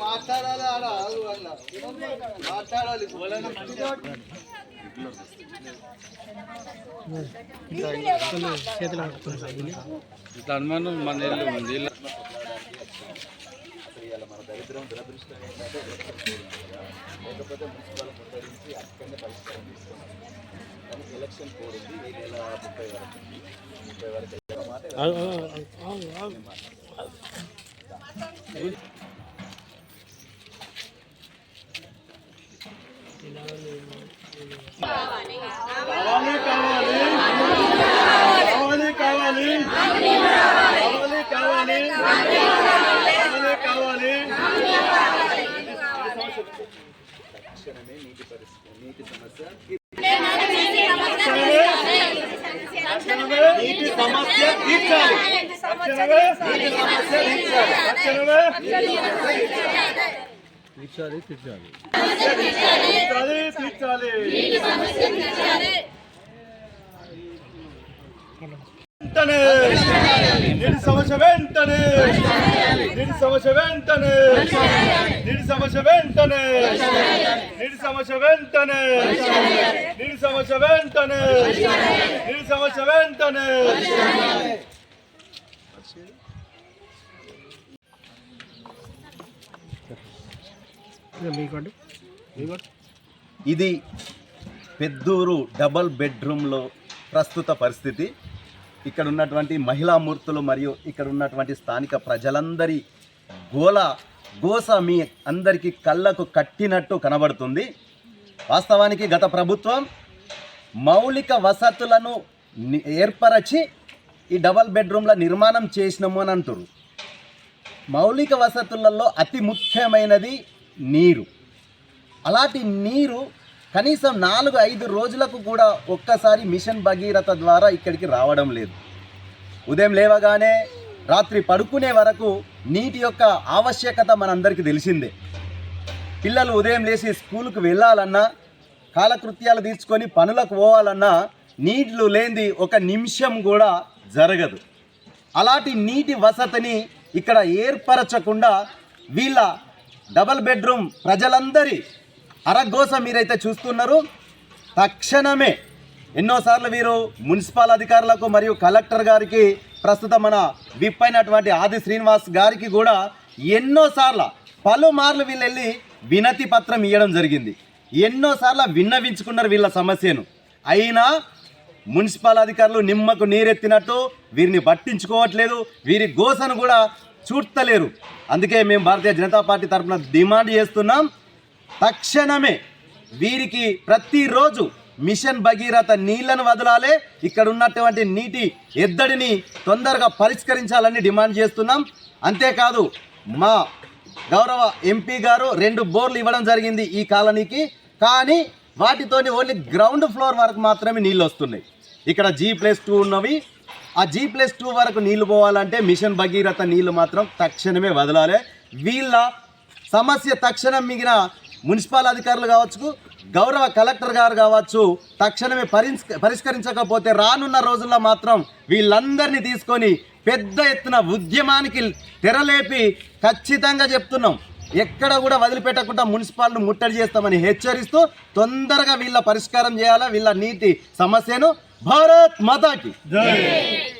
మాట్లాడాలి మాట్లాడాలి ఇట్లా అనుమానం మన ఇల్లు ఉంది. మన దరిద్రం దురదృష్టం ఏంటంటే లేకపోతే మున్సిపల్ ముట్టడించి అక్కడనే పరిష్కారం తీసుకున్నాం. కానీ ఎలక్షన్ కోడ్ ఉంది 2030 వరకు 30 వరకు మాట తక్షణమే నీటి సమస్య నీటి సమస్య వెంటనే నీటి సమస్య వెంటనే నీటి సమస్య వెంటనే నీటి సమస్య వెంటనే నీటి సమస్య వెంటనే నీటి సమస్య వెంటనే ఇది పెద్దూరు డబల్ బెడ్రూమ్లో ప్రస్తుత పరిస్థితి. ఇక్కడ ఉన్నటువంటి మహిళామూర్తులు మరియు ఇక్కడ ఉన్నటువంటి స్థానిక ప్రజలందరి గోస మీ అందరికీ కళ్ళకు కట్టినట్టు కనబడుతుంది. వాస్తవానికి గత ప్రభుత్వం మౌలిక వసతులను ఏర్పరచి ఈ డబల్ బెడ్రూమ్ల నిర్మాణం చేసినాము అని అంటారు. మౌలిక వసతులలో అతి ముఖ్యమైనది నీరు. అలాంటి నీరు కనీసం 4-5 రోజులకు కూడా ఒక్కసారి మిషన్ భగీరథ ద్వారా ఇక్కడికి రావడం లేదు. ఉదయం లేవగానే రాత్రి పడుకునే వరకు నీటి యొక్క ఆవశ్యకత మనందరికీ తెలిసిందే. పిల్లలు ఉదయం లేచి స్కూలుకు వెళ్ళాలన్నా, కాలకృత్యాలు తీర్చుకొని పనులకు పోవాలన్నా నీళ్లు లేనిది ఒక నిమిషం కూడా జరగదు. అలాంటి నీటి వసతిని ఇక్కడ ఏర్పరచకుండా వీళ్ళ డబల్ బెడ్రూమ్ ప్రజలందరి అరగోస మీరైతే చూస్తున్నారు. తక్షణమే ఎన్నోసార్లు వీరు మున్సిపల్ అధికారులకు మరియు కలెక్టర్ గారికి, ప్రస్తుతం మన విప్ అయినటువంటి ఆది శ్రీనివాస్ గారికి కూడా పలుమార్లు వీళ్ళు వెళ్ళి వినతి పత్రం ఇవ్వడం జరిగింది. ఎన్నోసార్లు విన్నవించుకున్నారు వీళ్ళ సమస్యను. అయినా మున్సిపల్ అధికారులు నిమ్మకు నీరెత్తినట్టు వీరిని పట్టించుకోవట్లేదు, వీరి గోసను కూడా చూడలేరు. అందుకే మేము భారతీయ జనతా పార్టీ తరఫున డిమాండ్ చేస్తున్నాం, తక్షణమే వీరికి ప్రతిరోజు మిషన్ భగీరథ నీళ్లను వదలాలి, ఇక్కడ ఉన్నటువంటి నీటి ఎద్దడిని తొందరగా పరిష్కరించాలని డిమాండ్ చేస్తున్నాం. అంతేకాదు మా గౌరవ ఎంపీ గారు 2 బోర్లు ఇవ్వడం జరిగింది ఈ కాలనీకి. కానీ వాటితోని ఓన్లీ గ్రౌండ్ ఫ్లోర్ వరకు మాత్రమే నీళ్ళు వస్తున్నాయి. ఇక్కడ G+2 ఉన్నవి. ఆ G+2 వరకు నీళ్లు పోవాలంటే మిషన్ భగీరథ నీళ్లు మాత్రం తక్షణమే వదలాలి. వీళ్ళ సమస్య తక్షణం మిగిలిన మున్సిపల్ అధికారులు కావచ్చు, గౌరవ కలెక్టర్ గారు కావచ్చు, తక్షణమే పరిష్కరించకపోతే రానున్న రోజుల్లో మాత్రం వీళ్ళందరినీ తీసుకొని పెద్ద ఎత్తున ఉద్యమానికి తెరలేపి ఖచ్చితంగా చెప్తున్నాం, ఎక్కడ కూడా వదిలిపెట్టకుండా మున్సిపాలిటీని ముట్టడి చేస్తామని హెచ్చరిస్తూ తొందరగా వీళ్ళ పరిష్కారం చేయాలా వీళ్ళ నీటి సమస్యను. భారత్ మాతాకి జై.